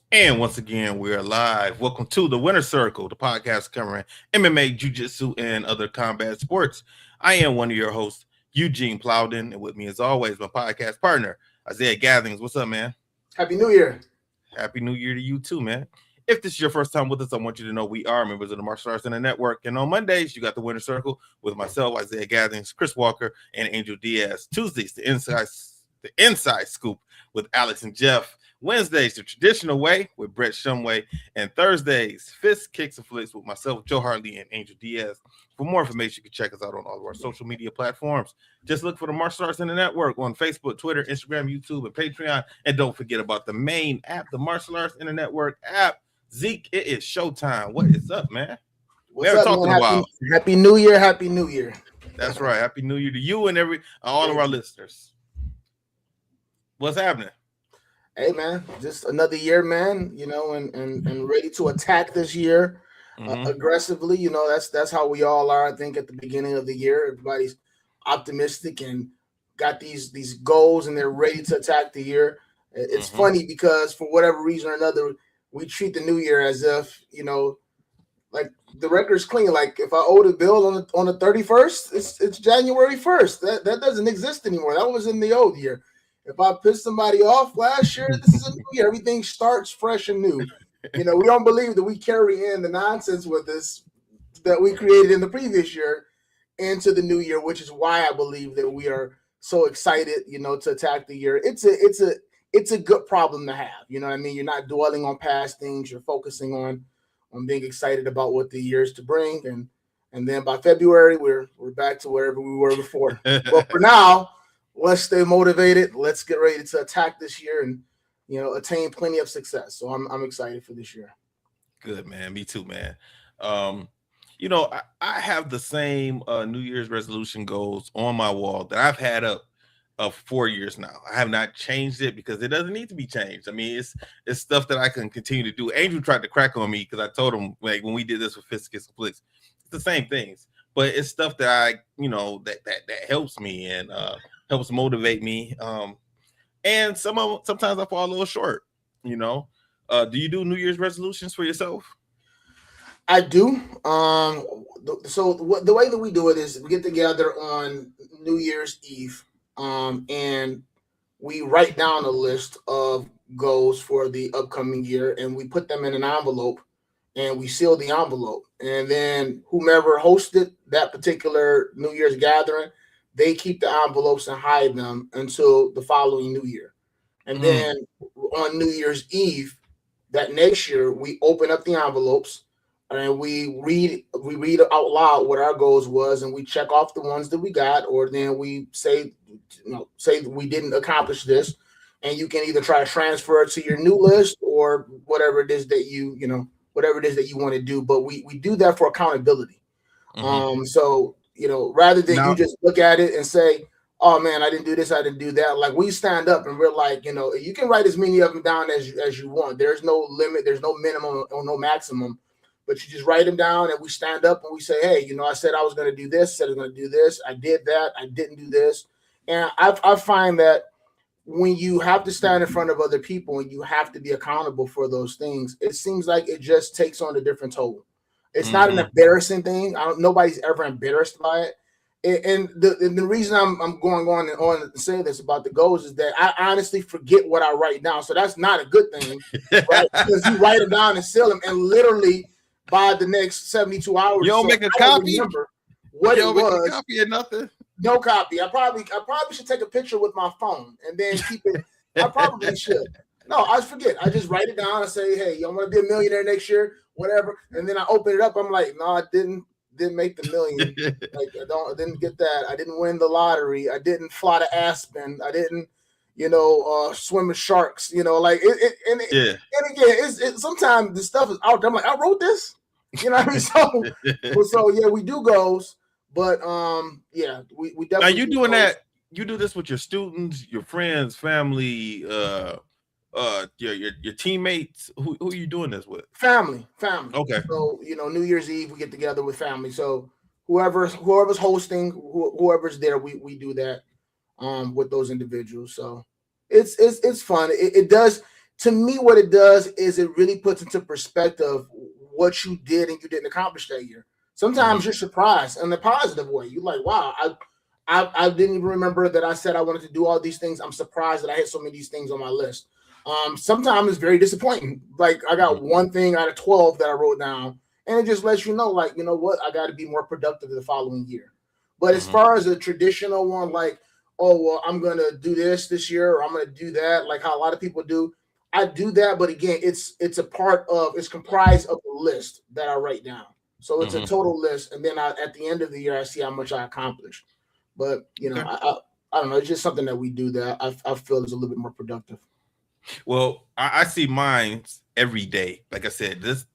And once again, we're live. Welcome to the Winner Circle, the podcast covering MMA, jiu-jitsu, and other combat sports. I am one of your hosts, Eugene Plowden, and with me, as always, my podcast partner, Isaiah Gatherings. What's up, man? Happy New Year. Happy New Year to you too, man. If this is your first time with us, I want you to know we are members of the Martial Arts Center Network. And on Mondays, you got the Winner Circle with myself, Isaiah Gatherings, Chris Walker, and Angel Diaz. Tuesdays, the inside scoop with Alex and Jeff. Wednesdays, the traditional way with Brett Shumway. And Thursdays, Fists, Kicks, and Flicks with myself, Joe Hartley, and Angel Diaz. For more information, you can check us out on all of our social media platforms. Just look for the Martial Arts Center Network on Facebook, Twitter, Instagram, YouTube, and Patreon. And don't forget about the main app, the Martial Arts Center Network app. Zeke, it is showtime. What is up, man? What's up, talked in a while. Happy New Year. Happy New Year. That's right. Happy New Year to you and all of our listeners. What's happening? Hey, man, just another year, man, and ready to attack this year aggressively. That's how we all are, I think, at the beginning of the year. Everybody's optimistic and got these goals, and they're ready to attack the year. It's funny because for whatever reason or another, we treat the new year as if, like the record's clean. Like if I owed a bill on the 31st, it's January 1st. That doesn't exist anymore. That was in the old year. If I pissed somebody off last year, this is a new year. Everything starts fresh and new. We don't believe that we carry in the nonsense with us that we created in the previous year into the new year, which is why I believe that we are so excited, to attack the year. It's a good problem to have. You know what I mean? You're not dwelling on past things. You're focusing on being excited about what the year is to bring. And then by February, we're back to wherever we were before. But for now, let's stay motivated. Let's get ready to attack this year and, attain plenty of success. So I'm excited for this year. Good, man. Me too, man. I have the same New Year's resolution goals on my wall that I've had up of 4 years now. I have not changed it because it doesn't need to be changed. I mean, it's stuff that I can continue to do. Angel tried to crack on me because I told him, like, when we did this with Fists, Kicks, and Flicks, it's the same things, but it's stuff that I, that helps me and helps motivate me. And sometimes I fall a little short. Do you do New Year's resolutions for yourself? I do. So the way that we do it is we get together on New Year's Eve, and we write down a list of goals for the upcoming year, and we put them in an envelope, and we seal the envelope. And then whomever hosted that particular New Year's gathering, they keep the envelopes and hide them until the following New Year. And then on New Year's Eve, that next year, we open up the envelopes and we read out loud what our goals was, and we check off the ones that we got, or then we say we didn't accomplish this, and you can either try to transfer it to your new list or whatever it is that you want to do. But we do that for accountability. So rather than you just look at it and say, oh man, I didn't do this, I didn't do that. Like, we stand up and we're like, you can write as many of them down as you want. There's no limit, there's no minimum or no maximum, but you just write them down and we stand up and we say, hey, I said I was going to do this, said I was going to do this, I did that, I didn't do this. And I find that when you have to stand in front of other people and you have to be accountable for those things, it seems like it just takes on a different toll. It's not an embarrassing thing. Nobody's ever embarrassed by it. And the reason I'm going on and on to say this about the goals is that I honestly forget what I write down. So that's not a good thing, right? Because you write them down and seal them, and literally by the next 72 hours, you don't make a copy. What you it don't was? Make a copy of nothing. No copy. I probably should take a picture with my phone and then keep it. I probably should. No, I forget. I just write it down and say, hey, I want to be a millionaire next year, whatever. And then I open it up. I'm like, no, I didn't make the million. Like, I didn't get that. I didn't win the lottery. I didn't fly to Aspen. I didn't, swim with sharks. And again, it's sometimes the stuff is out there. I'm like, I wrote this. You know what I mean? So yeah, we do goals, but we definitely. Now you doing that? You do this with your students, your friends, family, your teammates. Who are you doing this with? Family. Okay. So New Year's Eve we get together with family. So whoever's hosting, whoever's there, we do that with those individuals. So it's fun. It does. to me, what it does is it really puts into perspective what you did and you didn't accomplish that year. Sometimes you're surprised in the positive way. You're like, wow, I didn't even remember that I said I wanted to do all these things. I'm surprised that I hit so many of these things on my list. Sometimes it's very disappointing. Like I got one thing out of 12 that I wrote down, and it just lets you know, like, you know what, I got to be more productive the following year. But as far as a traditional one, like, oh, well, I'm going to do this year, or I'm going to do that, like how a lot of people do, I do that. But again, it's comprised of a list that I write down. So it's a total list. And then at the end of the year, I see how much I accomplished. But, you know, I don't know. It's just something that we do that I feel is a little bit more productive. Well, I see mine every day. Like I said, this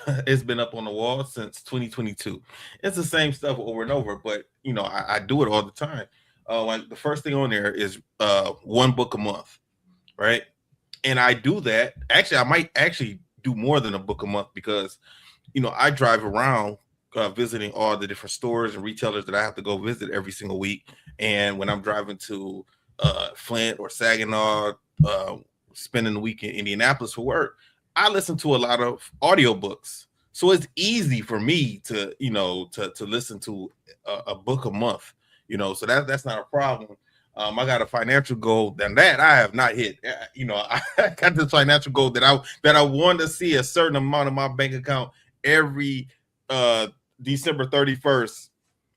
it's been up on the wall since 2022. It's the same stuff over and over, but you know, I do it all the time. Like the first thing on there is one book a month, right? And I do that. Actually, I might actually do more than a book a month because, you know, I drive around visiting all the different stores and retailers that I have to go visit every single week. And when I'm driving to Flint or Saginaw, spending the week in Indianapolis for work, I listen to a lot of audiobooks. So it's easy for me to, you know, to listen to a book a month, you know, so that's not a problem. I got a financial goal that I have not hit. You know, I got this financial goal that I want to see a certain amount of my bank account every December 31st.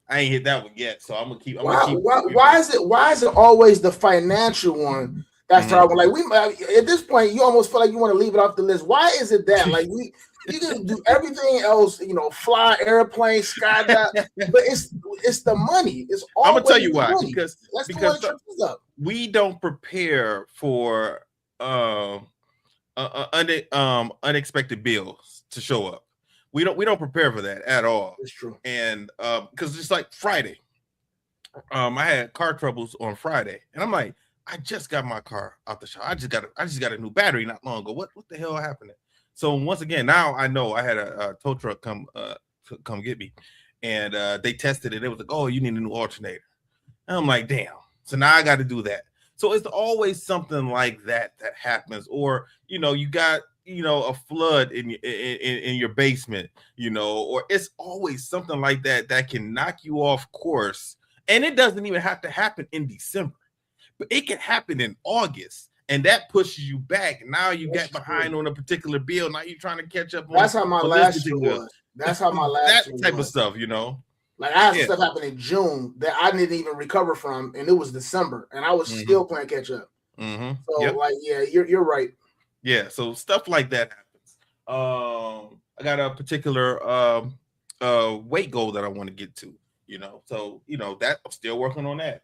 I ain't hit that one yet, so I'm gonna keep. Why is it always the financial one? That's the one. Like at this point, you almost feel like you want to leave it off the list. Why is it that? Like you can do everything else, you know, fly, airplane, skydive, but it's the money. It's all. I'm gonna tell you why. Money. Because we don't prepare for unexpected bills to show up. We don't prepare for that at all. It's true. And because just like Friday, I had car troubles on Friday, and I'm like, I just got my car out the shop. I just got a new battery not long ago. What the hell happened? So once again, now I know I had a tow truck come get me, and they tested it. It was like, oh, you need a new alternator. And I'm like, damn. So now I got to do that. So it's always something like that happens, or you know, you got, you know, a flood in your basement, you know, or it's always something like that can knock you off course. And it doesn't even have to happen in December, but it can happen in August, and that pushes you back. Now you get behind on a particular bill. Now you're trying to catch up on. That's how my last year was. That's how my last that type of stuff, you know. Like I had stuff happen in June that I didn't even recover from, and it was December, and I was still playing catch up. So like, yeah, you're right. Yeah, so stuff like that happens. I got a particular weight goal that I want to get to, you know. So, you know, that I'm still working on that.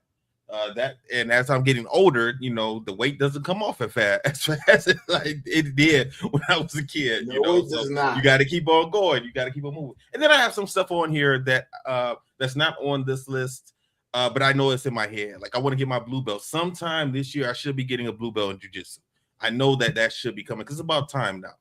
And as I'm getting older, you know, the weight doesn't come off as fast as it did when I was a kid. No, you know, it does not. You got to keep on going. You got to keep on moving. And then I have some stuff on here that that's not on this list, but I know it's in my head. Like I want to get my blue belt sometime this year. I should be getting a blue belt in jiu-jitsu. I know that should be coming because it's about time now.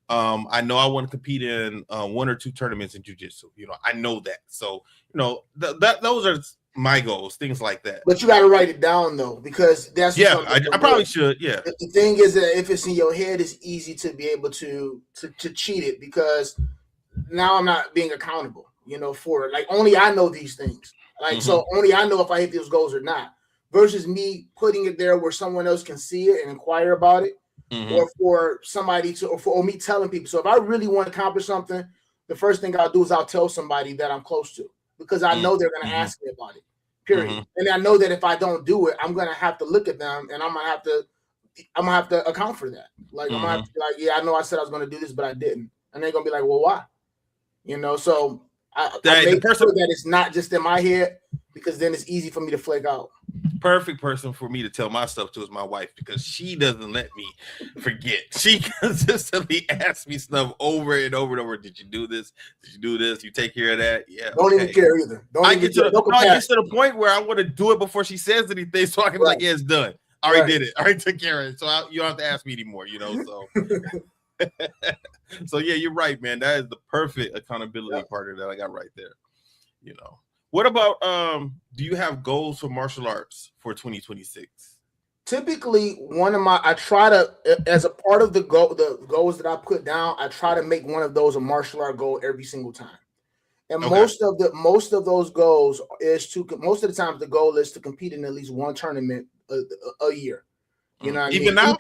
I know I want to compete in 1 or 2 tournaments in jiu-jitsu. You know, I know that. So, you know, those are my goals, things like that. But you got to write it down though, because that's I probably should. Yeah. The thing is that if it's in your head, it's easy to be able to cheat it, because now I'm not being accountable, you know, for it. Like only I know these things. Like so only I know if I hit those goals or not. Versus me putting it there where someone else can see it and inquire about it, or for somebody to, or me telling people. So if I really want to accomplish something, the first thing I'll do is I'll tell somebody that I'm close to, because I know they're going to ask me about it. Period. And I know that if I don't do it, I'm going to have to look at them, and I'm going to have to account for that. Like I'm going to have to be like, yeah, I know I said I was going to do this, but I didn't. And they're going to be like, well, why? You know, so I make sure that it's not just in my head, because then it's easy for me to flake out. Perfect person for me to tell my stuff to is my wife, because she doesn't let me forget. She consistently asks me stuff over and over and over. Did you do this? Did you do this? You take care of that? Yeah. Don't even care either. I get to the point where I want to do it before she says anything, so I can be like, yeah, it's done. I already did it. I already took care of it. So you don't have to ask me anymore, you know. So so yeah, you're right, man. That is the perfect accountability partner that I got right there. You know. What about do you have goals for martial arts for 2026? typically one of my I try to, as a part of the goals that I put down, I try to make one of those a martial art goal every single time. And Okay. most of those goals is to most of the times the goal is to compete in at least one tournament a year. You know what I mean? Now?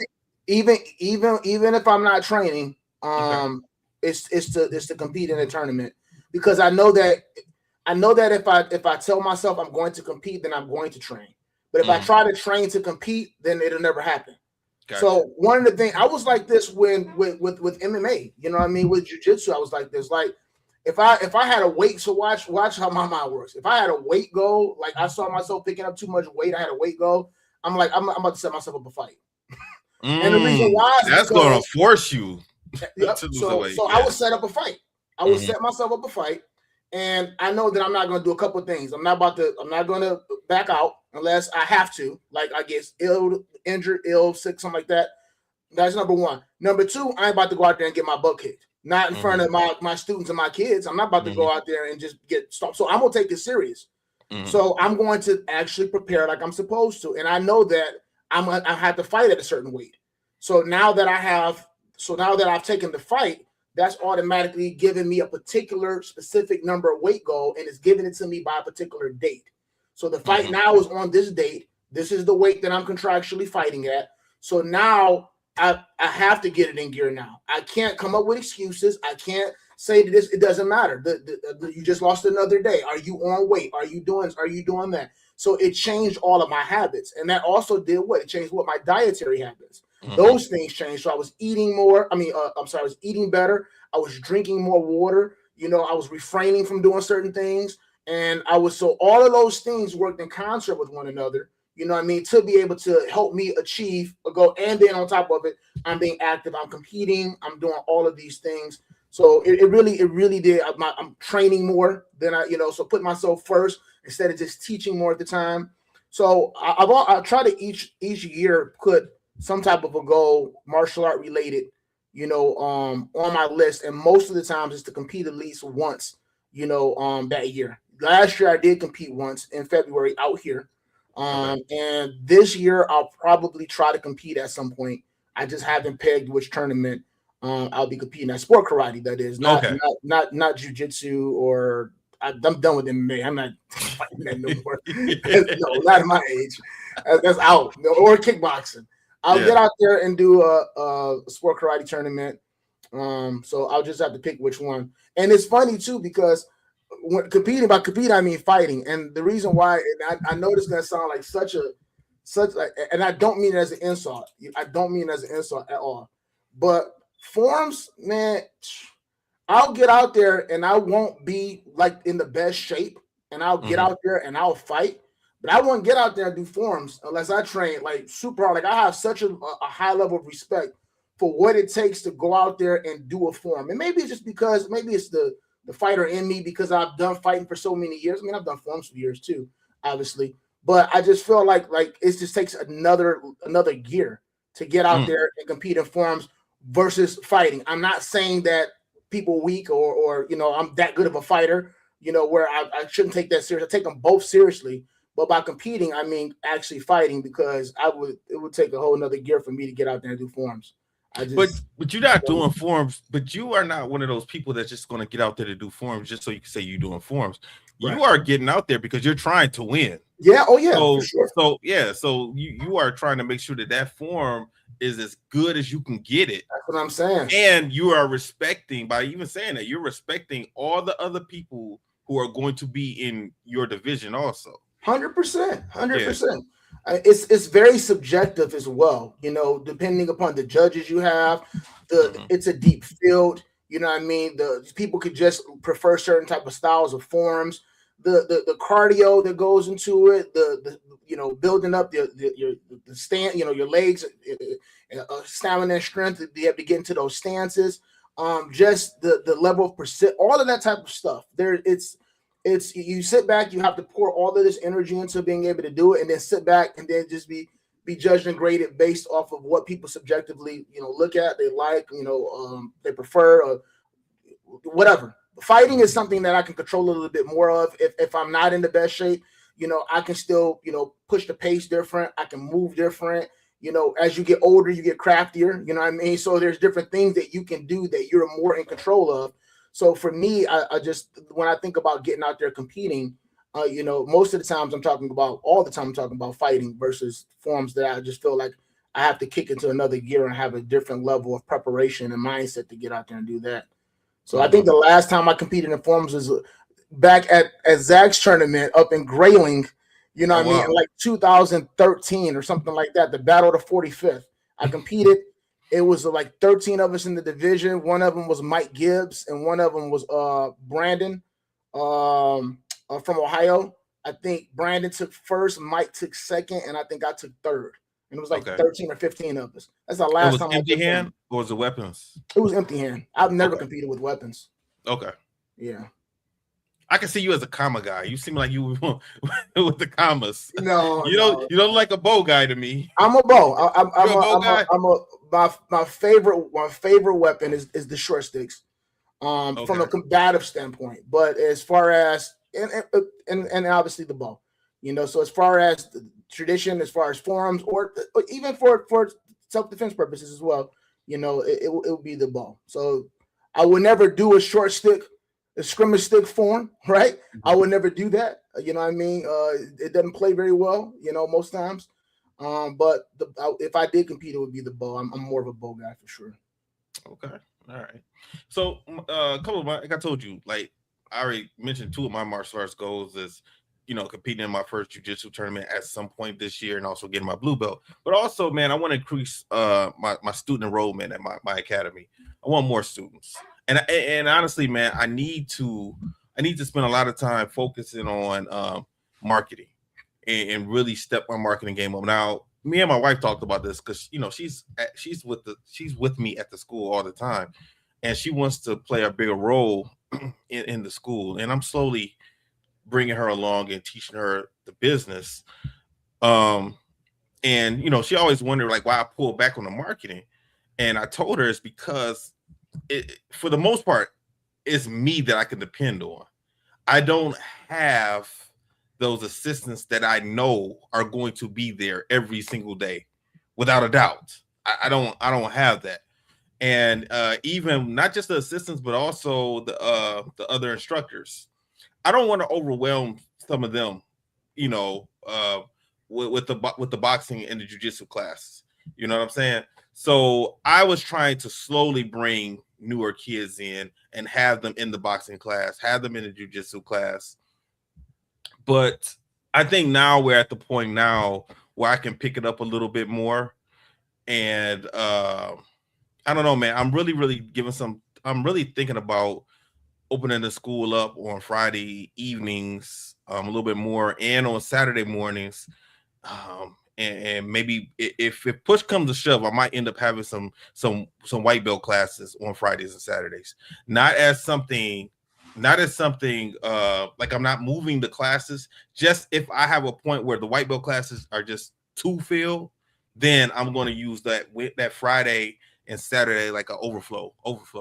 Even if I'm not training, Okay. it's to compete in a tournament, because I know that if I tell myself I'm going to compete, then I'm going to train. But if I try to train to compete, then it'll never happen. Gotcha. So one of the things, I was like this with MMA, you know what I mean? With jiu-jitsu, I was like this. Like if I had a weight, so watch how my mind works. If I had a weight goal, like I saw myself picking up too much weight, I had a weight goal, I'm like, I'm about to set myself up a fight. And the reason why is that's going to force you. Yep. So I would set up a fight. I would set myself up a fight. And I know that I'm not going to do a couple of things. I'm not going to back out unless I have to, like I get injured, sick, something like that. That's number one. Number two, I ain't about to go out there and get my butt kicked. Not in front of my students and my kids. I'm not about to go out there and just get stopped. So I'm going to take this serious. So I'm going to actually prepare like I'm supposed to. And I know that I have to fight at a certain weight. So now that I've taken the fight, that's automatically giving me a particular specific number of weight goal, and it's giving it to me by a particular date. So the fight now is on this date. This is the weight that I'm contractually fighting at. So now I have to get it in gear now. I can't come up with excuses. I can't say to this, it doesn't matter. You just lost another day. Are you on weight? Are you doing that? So it changed all of my habits. And that also did what? It changed what? My dietary habits. Those things changed. So I was eating more. I was eating better. I was drinking more water. You know, I was refraining from doing certain things. And so all of those things worked in concert with one another, you know what I mean, to be able to help me achieve a goal. And then on top of it, I'm being active. I'm competing. I'm doing all of these things. So it really did. I'm training more than so put myself first instead of just teaching more at the time. So I try to each year put some type of a goal, martial art related, on my list. And most of the times it's to compete at least once, that year. Last year I did compete once in February out here. And this year I'll probably try to compete at some point. I just haven't pegged which tournament I'll be competing at. Sport karate, that is, not jiu-jitsu, or I'm done with MMA. I'm not fighting that no more. No, not at my age. That's out. Or kickboxing. I'll get out there and do a sport karate tournament. So I'll just have to pick which one. And it's funny too, because when competing, I mean fighting. And the reason why, and I know this is gonna sound like and I don't mean it as an insult. I don't mean it as an insult at all. But forms, man, I'll get out there and I won't be like in the best shape, and I'll get out there and I'll fight. But I won't get out there and do forms unless I train like super hard. Like I have such a high level of respect for what it takes to go out there and do a form. And maybe it's just because it's the fighter in me, because I've done fighting for so many years. I mean, I've done forms for years too, obviously. But I just feel like it just takes another gear to get out there and compete in forms versus fighting. I'm not saying that people weak or I'm that good of a fighter, where I shouldn't take that serious. I take them both seriously. But by competing, I mean actually fighting, because it would take a whole nother gear for me to get out there and do forms. But you're not doing forms, but you are not one of those people that's just going to get out there to do forms just so you can say you're doing forms. Right. You are getting out there because you're trying to win. Yeah. Oh yeah. For sure. So you are trying to make sure that form is as good as you can get it. That's what I'm saying. And you are respecting, by even saying that, you're respecting all the other people who are going to be in your division also. 100%. 100%. It's very subjective as well, depending upon the judges you have. It's a deep field, you know what I mean? The people could just prefer certain type of styles of forms. The cardio that goes into it, the building up the stand, your legs, stamina and strength. You have to get into those stances. Just the level of all of that type of stuff. It's you sit back, you have to pour all of this energy into being able to do it, and then sit back and then just be judged and graded based off of what people subjectively, look at, they like, they prefer, or whatever. Fighting is something that I can control a little bit more of if I'm not in the best shape. I can still, push the pace different. I can move different. As you get older, you get craftier. You know what I mean? So there's different things that you can do that you're more in control of. So for me, I just, when I think about getting out there competing, most of the times all the time I'm talking about fighting versus forms that I just feel like I have to kick into another gear and have a different level of preparation and mindset to get out there and do that. So I think the last time I competed in forms was back at Zach's tournament up in Grayling, in like 2013 or something like that, the Battle of the 45th. I competed. It was like 13 of us in the division. One of them was Mike Gibbs, and one of them was Brandon from Ohio. I think Brandon took first, Mike took second, and I think I took third. And it was like 13 or 15 of us. That's the last time. Empty hand or was it weapons? It was empty hand. I've never competed with weapons. Okay. Yeah. I can see you as a comma guy. You seem like you with the commas. No, you don't like a bow guy to me. I'm a bow. My favorite weapon is the short sticks, from a combative standpoint. But as far as and obviously the bow, So as far as the tradition, as far as forums, or even for self-defense purposes as well, it will be the bow. So I would never do a short stick, a scrimmage stick form, right? Mm-hmm. I would never do that. You know what I mean? It doesn't play very well, most times. But if I did compete, it would be the bow. I'm more of a bow guy for sure. Okay. All right. So a couple of like I told you, like I already mentioned, two of my martial arts goals is, competing in my first jiu-jitsu tournament at some point this year and also getting my blue belt. But also, man, I want to increase my student enrollment at my academy. I want more students. And honestly, man, I need to spend a lot of time focusing on marketing and really step my marketing game up. Now, me and my wife talked about this because she's with me at the school all the time, and she wants to play a bigger role in the school. And I'm slowly bringing her along and teaching her the business. And she always wondered like why I pull back on the marketing, and I told her it's because for the most part, it's me that I can depend on. I don't have those assistants that I know are going to be there every single day, without a doubt. I don't have that. And even not just the assistants, but also the other instructors. I don't want to overwhelm some of them, with the boxing and the jiu-jitsu classes. You know what I'm saying? So I was trying to slowly bring newer kids in and have them in the boxing class, have them in the jiu-jitsu class. But I think now we're at the point now where I can pick it up a little bit more. And I don't know, man. I'm really thinking about opening the school up on Friday evenings, a little bit more, and on Saturday mornings. And maybe if push comes to shove, I might end up having some white belt classes on Fridays and Saturdays. Not as something like I'm not moving the classes. Just if I have a point where the white belt classes are just too filled, then I'm going to use that Friday and Saturday like an overflow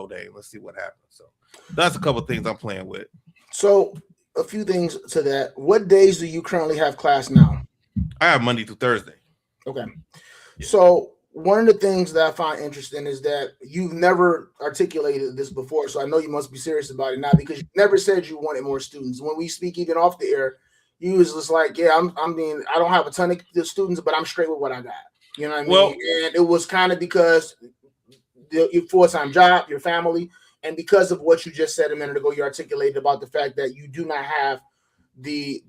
day. Let's see what happens. So that's a couple of things I'm playing with. So a few things to that. What days do you currently have class now? I have Monday through Thursday. Okay. Yeah. So one of the things that I find interesting is that you've never articulated this before. So I know you must be serious about it now, because you never said you wanted more students. When we speak even off the air, you was just like, yeah, I don't have a ton of students, but I'm straight with what I got. You know what I mean? Well, and it was kind of because your full-time job, your family, and because of what you just said a minute ago, you articulated about the fact that you do not have the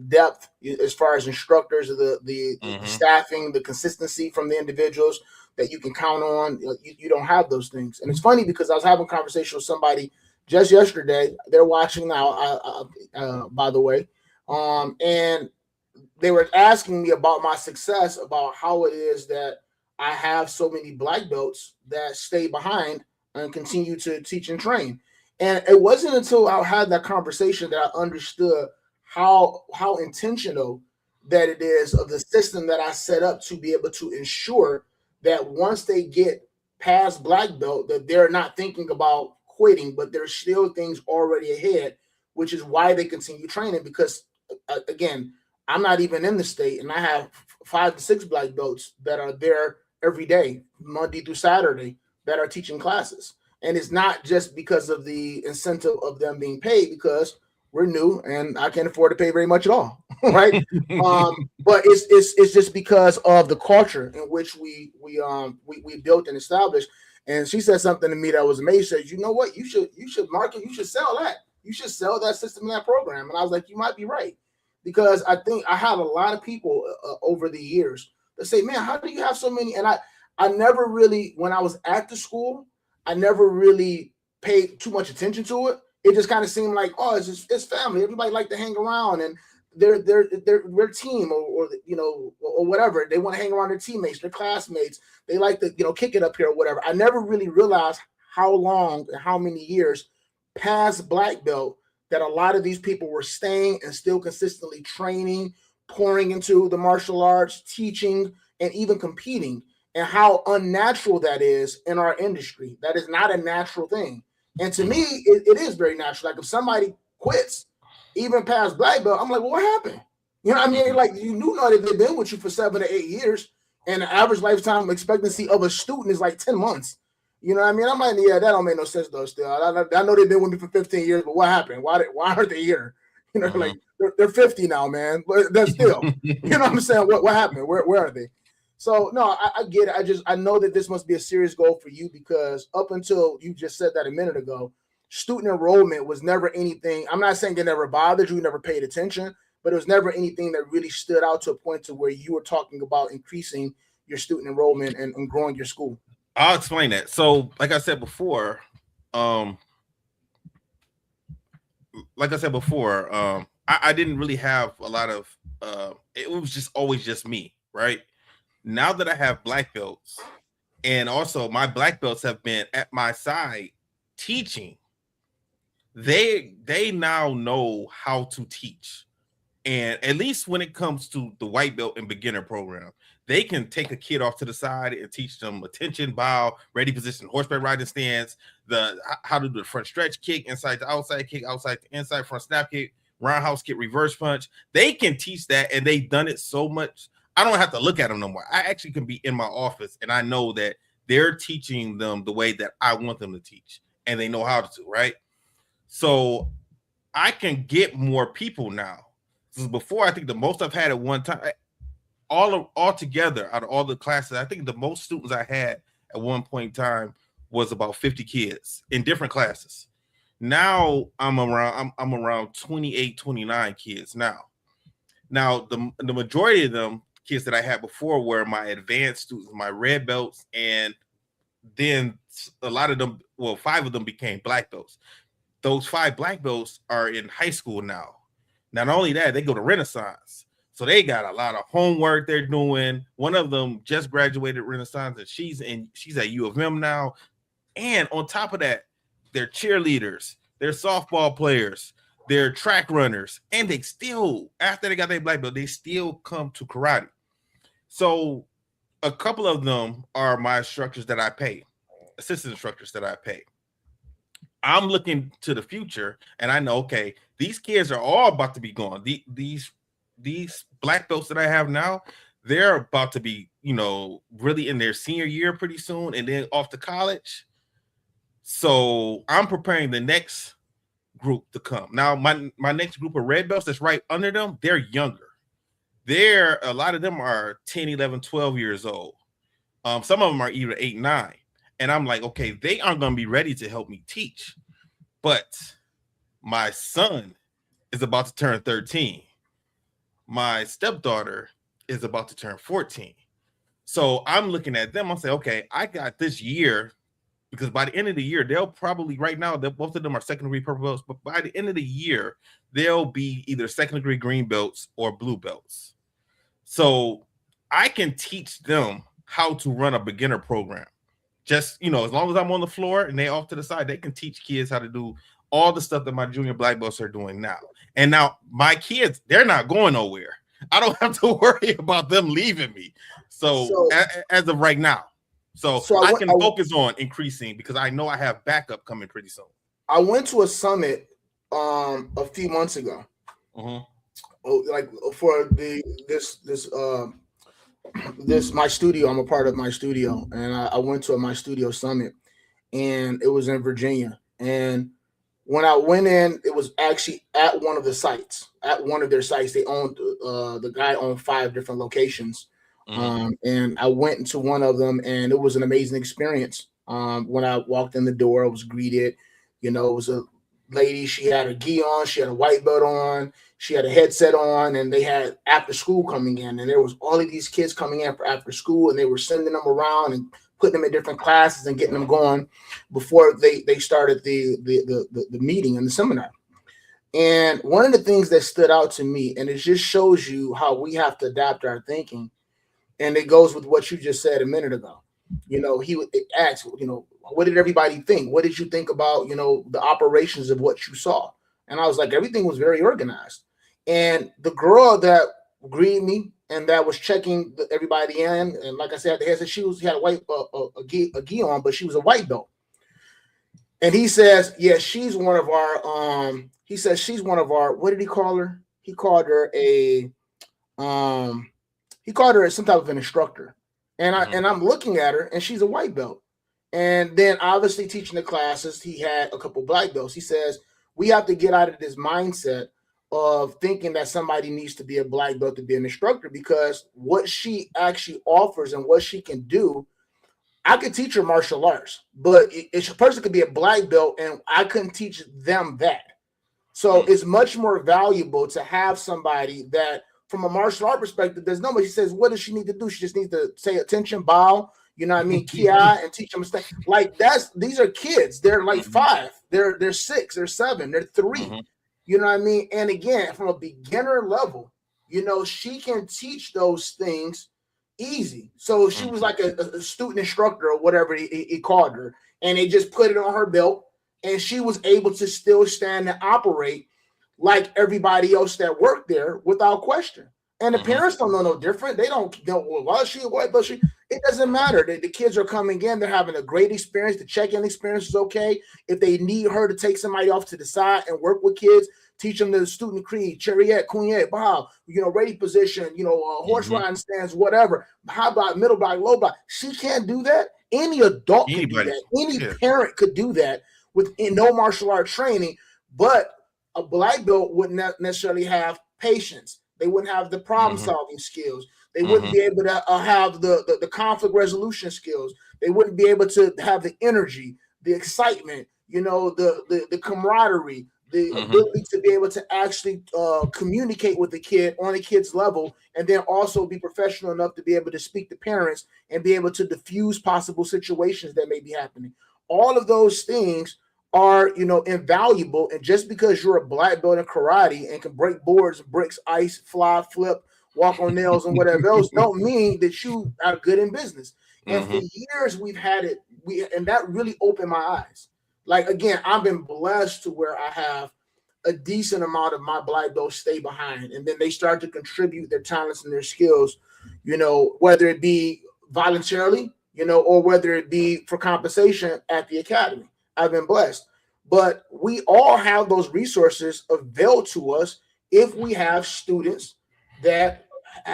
depth as far as instructors, the staffing, the consistency from the individuals that you can count on. You don't have those things. And it's funny because I was having a conversation with somebody just yesterday. They're watching now, by the way. And they were asking me about my success, about how it is that I have so many black belts that stay behind and continue to teach and train. And it wasn't until I had that conversation that I understood how intentional that it is of the system that I set up to be able to ensure that once they get past black belt, that they're not thinking about quitting, but there's still things already ahead, which is why they continue training. Because again, I'm not even in the state, and I have 5 to 6 black belts that are there every day, Monday through Saturday, that are teaching classes. And it's not just because of the incentive of them being paid, because we're new and I can't afford to pay very much at all, right? But it's just because of the culture in which we built and established. And she said something to me that was amazing. She said, you know what, you should market, you should sell that. You should sell that system and that program. And I was like, you might be right. Because I think I had a lot of people over the years that say, man, how do you have so many? And I never really, when I was at the school, I never really paid too much attention to it. It just kind of seemed like, oh, it's family. Everybody like to hang around, and their team or whatever. They want to hang around their teammates, their classmates. They like to kick it up here or whatever. I never really realized how long and how many years past black belt that a lot of these people were staying and still consistently training, pouring into the martial arts, teaching, and even competing, and how unnatural that is in our industry. That is not a natural thing. And to me, it is very natural. Like if somebody quits, even past black belt, I'm like, well, what happened? You know what I mean? Like you know that they've been with you for 7 to 8 years, and the average lifetime expectancy of a student is like 10 months. You know what I mean? I'm like, yeah, that don't make no sense though. Still, I know they've been with me for 15 years, but what happened? Why aren't they here? You know, like they're 50 now, man. But they're still, you know what I'm saying? What happened? Where are they? So no, I get it. I know that this must be a serious goal for you, because up until you just said that a minute ago, student enrollment was never anything. I'm not saying it never bothered you, never paid attention, but it was never anything that really stood out to a point to where you were talking about increasing your student enrollment and growing your school. I'll explain that. So, like I said before, I didn't really have a lot of. It was just always just me, right? Now that I have black belts, and also my black belts have been at my side teaching, they now know how to teach. And at least when it comes to the white belt and beginner program, they can take a kid off to the side and teach them attention, bow, ready position, horseback riding stance, how to do the front stretch kick, inside to outside kick, outside to inside, front snap kick, roundhouse kick, reverse punch. They can teach that, and they've done it so much. I don't have to look at them no more. I actually can be in my office, and I know that they're teaching them the way that I want them to teach, and they know how to, right? So I can get more people now. Before, I think the most I've had at one time, all together out of all the classes, I think the most students I had at one point in time was about 50 kids in different classes. Now I'm around 28, 29 kids now. Now the majority of them kids that I had before were my advanced students, my red belts, and then a lot of them, 5 of them became black belts. Those 5 black belts are in high school now. Not only that, they go to Renaissance. So they got a lot of homework they're doing. One of them just graduated Renaissance, and she's at U of M now. And on top of that, they're cheerleaders, they're softball players, they're track runners, and they still, after they got their black belt, they still come to karate. So a couple of them are my instructors that I pay, assistant instructors that I pay. I'm looking to the future, and I know, okay, these kids are all about to be gone. These black belts that I have now, they're about to be, really in their senior year pretty soon, and then off to college. So I'm preparing the next group to come. Now, my next group of red belts that's right under them, they're younger. A lot of them are 10, 11, 12 years old. Some of them are either 8, 9. And I'm like, okay, they aren't going to be ready to help me teach. But my son is about to turn 13. My stepdaughter is about to turn 14. So I'm looking at them. I'm saying, okay, I got this year, because by the end of the year, they'll probably, right now, both of them are second degree purple belts, but by the end of the year, they'll be either second degree green belts or blue belts. So I can teach them how to run a beginner program. Just, as long as I'm on the floor and they off to the side, they can teach kids how to do all the stuff that my junior black belts are doing now. And now my kids, they're not going nowhere. I don't have to worry about them leaving me. So as of right now, so I can focus on increasing, because I know I have backup coming pretty soon. I went to a summit a few months ago. like for this my studio. I'm a part of my studio, and I went to my studio summit, and it was in Virginia. And when I went in, it was actually at one of the sites. At one of their sites, they owned the guy owned 5 different locations. And I went into one of them, and it was an amazing experience. When I walked in the door, I was greeted. It was a lady. She had a gi on, she had a white belt on, she had a headset on, and they had after school coming in, and there was all of these kids coming in for after school, and they were sending them around and putting them in different classes and getting them going before they started the meeting and the seminar. And one of the things that stood out to me, and it just shows you how we have to adapt our thinking, and it goes with what you just said a minute ago. He would ask, what did everybody think? What did you think about, the operations of what you saw? And I was like, everything was very organized. And the girl that greeted me and that was checking everybody in, and like I said, she had a white a gi on, but she was a white belt. And he says, yeah, she's one of our. He says she's one of our. What did he call her? He called her a. He called her some type of an instructor. And I'm looking at her, and she's a white belt. And then obviously teaching the classes, he had a couple black belts. He says we have to get out of this mindset of thinking that somebody needs to be a black belt to be an instructor, because what she actually offers and what she can do, I could teach her martial arts, but a person could be a black belt and I couldn't teach them that. So it's much more valuable to have somebody that, from a martial art perspective, there's nobody. She says, what does she need to do? She just needs to say attention, bow, ki, and teach them stuff. Like these are kids. They're like 5, they're 6, they're 7, they're 3. And again, from a beginner level, she can teach those things easy. So she was like a student instructor or whatever he called her, and they just put it on her belt, and she was able to still stand and operate like everybody else that worked there without question. And the parents don't know no different. They don't know, well, why is she a white belt? It doesn't matter. The kids are coming in. They're having a great experience. The check-in experience is okay. If they need her to take somebody off to the side and work with kids, teach them the student creed, chariot, kunyet, bow, ready position, horse riding stance, whatever. High block, middle block, low block. She can't do that. Any adult can do that. Any parent could do that with no martial art training, but a black belt wouldn't necessarily have patience. They wouldn't have the problem-solving skills. They wouldn't be able to have the conflict resolution skills. They wouldn't be able to have the energy, the excitement, the camaraderie, the ability to be able to actually communicate with the kid on a kid's level, and then also be professional enough to be able to speak to parents and be able to diffuse possible situations that may be happening. All of those things are invaluable, and just because you're a black belt in karate and can break boards, bricks, ice, fly, flip, walk on nails, and whatever else, don't mean that you are good in business. And for years we've had it, and that really opened my eyes. Like, again, I've been blessed to where I have a decent amount of my black belts stay behind, and then they start to contribute their talents and their skills, whether it be voluntarily, or whether it be for compensation at the academy. I've been blessed, but we all have those resources available to us if we have students that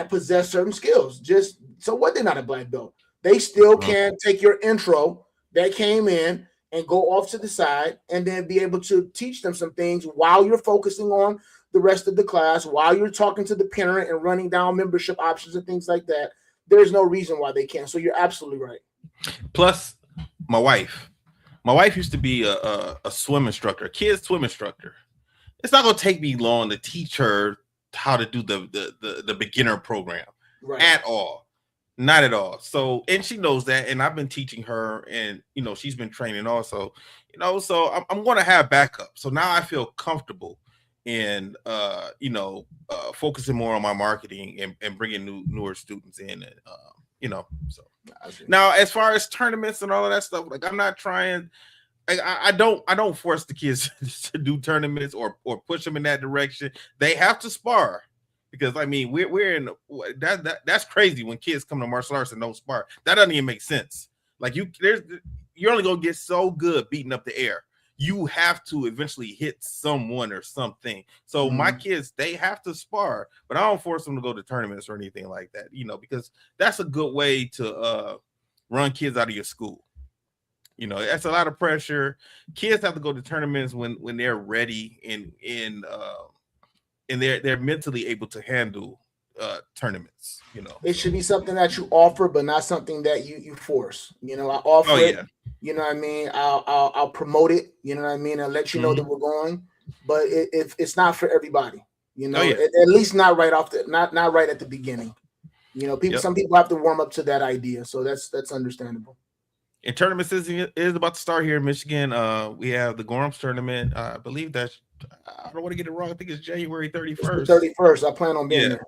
possess certain skills. Just so what, they're not a black belt. They still can take your intro that came in and go off to the side and then be able to teach them some things while you're focusing on the rest of the class, while you're talking to the parent and running down membership options and things like that. There's no reason why they can't. So you're absolutely right. Plus, my wife used to be a swim instructor, a kid swim instructor. It's not going to take me long to teach her how to do the beginner program at all. Not at all. So, and she knows that, and I've been teaching her, and she's been training also. So I'm going to have backup. So now I feel comfortable in focusing more on my marketing and bringing newer students in, and so. Now, as far as tournaments and all of that stuff, like, I'm not trying. I don't force the kids to do tournaments or push them in that direction. They have to spar, because we're in that's crazy when kids come to martial arts and don't spar. That doesn't even make sense. Like, you're only gonna get so good beating up the air. you have to eventually hit someone or something. So my kids, they have to spar, but I don't force them to go to tournaments or anything like that, because that's a good way to run kids out of your school. That's a lot of pressure. Kids have to go to tournaments when they're ready and they're mentally able to handle tournaments. It should be something that you offer, but not something that you force. I offer it. You know what I mean? I'll promote it. You know what I mean? And let you know that we're going. But if it's not for everybody, at least not right off not right at the beginning. Some people have to warm up to that idea. So that's understandable. And tournament season is about to start here in Michigan. We have the Gorhams tournament. I believe that's, I don't want to get it wrong. I think it's January 31st. 31st. I plan on being there.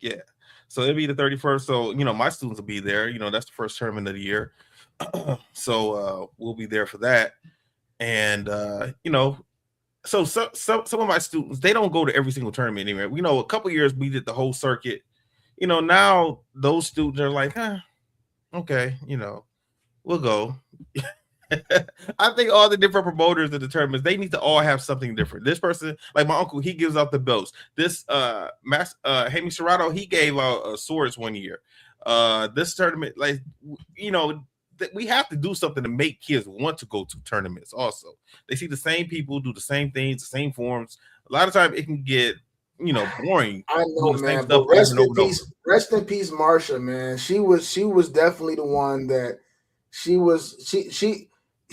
Yeah. So it'll be the 31st. So, my students will be there. That's the first tournament of the year. So we'll be there for that. And, so some of my students, they don't go to every single tournament anyway. A couple years we did the whole circuit. Now those students are like, okay, we'll go. I think all the different promoters of the tournaments, they need to all have something different. This person, like my uncle, he gives out the belts. This Hamish Serrato, he gave out swords one year. This tournament, we have to do something to make kids want to go to tournaments. Also, they see the same people do the same things, the same forms. A lot of times it can get boring. I know, man. But rest in peace, Marsha, man. She was definitely the one that she was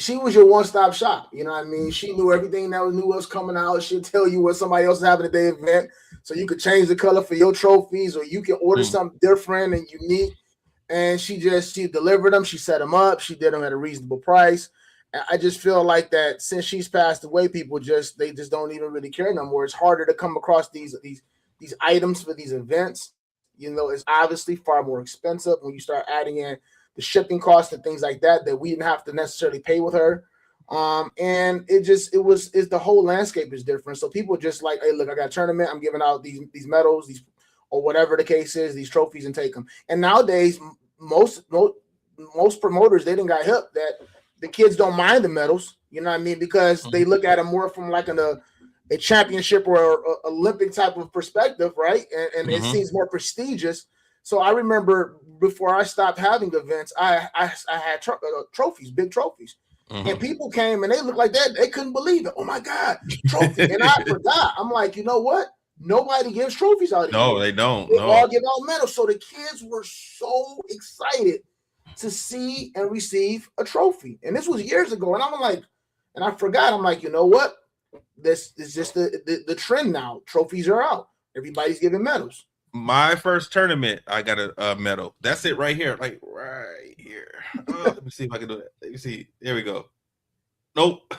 your one-stop shop. You know what I mean? She knew everything that was new was coming out. She'd tell you what somebody else is having a day event, so you could change the color for your trophies, or you can order something different and unique. And she delivered them. She set them up. She did them at a reasonable price. And I just feel like that since she's passed away, people just don't even really care no more. It's harder to come across these items for these events. It's obviously far more expensive when you start adding in the shipping costs and things like that we didn't have to necessarily pay with her. And it's the whole landscape is different. So people just like, hey, look, I got a tournament. I'm giving out these medals, or whatever the case is, these trophies, and take them. And nowadays, most promoters, they didn't got hip that the kids don't mind the medals, you know what I mean? Because they look at them more from like a championship or a Olympic type of perspective, right? And it seems more prestigious. So I remember before I stopped having events, I had trophies, big trophies. And people came and they looked like that. They couldn't believe it. Oh my God, trophy. And I forgot. I'm like, you know what? Nobody gives trophies out. No, they don't. They all give out medals. So the kids were so excited to see and receive a trophy. And this was years ago. And I'm like, and I forgot. I'm like, you know what? This is just the trend now. Trophies are out. Everybody's giving medals. My first tournament, I got a medal. That's it right here. Like right here. Let me see if I can do that. Let me see. There we go. Nope.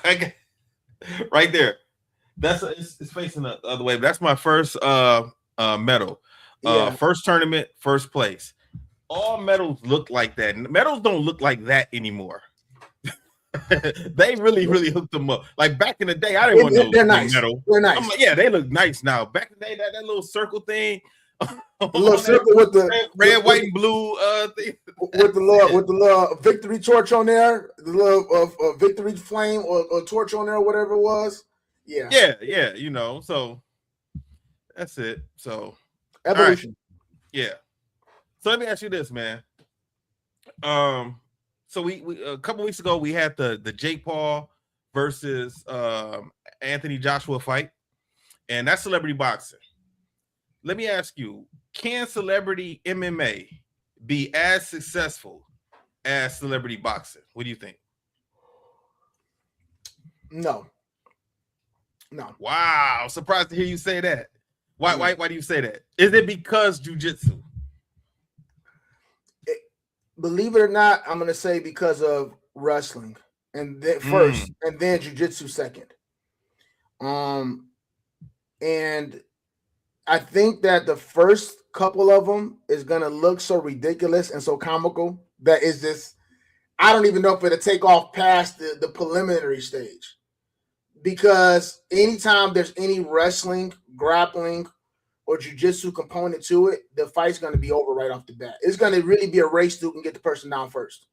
Right there. It's facing the other way. But that's my first medal. First tournament, first place. All medals look like that. Medals don't look like that anymore. They really hooked them up. Like back in the day, I didn't want no nice. medal. They're nice. I'm like, yeah, they look nice now. Back in the day, that little circle thing. The little circle with the red, white, and blue thing. With the little victory torch on there, the little victory flame or torch on there, whatever it was. Yeah. So that's it. So evolution. Right. Yeah. So let me ask you this, man. So we a couple weeks ago we had the Jake Paul versus Anthony Joshua fight, and that's celebrity boxing. Let me ask you, can celebrity MMA be as successful as celebrity boxing? What do you think? No. Wow, surprised to hear you say that. Why do you say that? Is it because jiu-jitsu? Believe it or not, I'm going to say because of wrestling, and then first, and then jiu-jitsu second. And I think that the first couple of them is going to look so ridiculous and so comical that is just, I don't even know if it'll take off past the preliminary stage. Because anytime there's any wrestling, grappling, or jiu-jitsu component to it, the fight's going to be over right off the bat. It's going to really be a race who can get the person down first.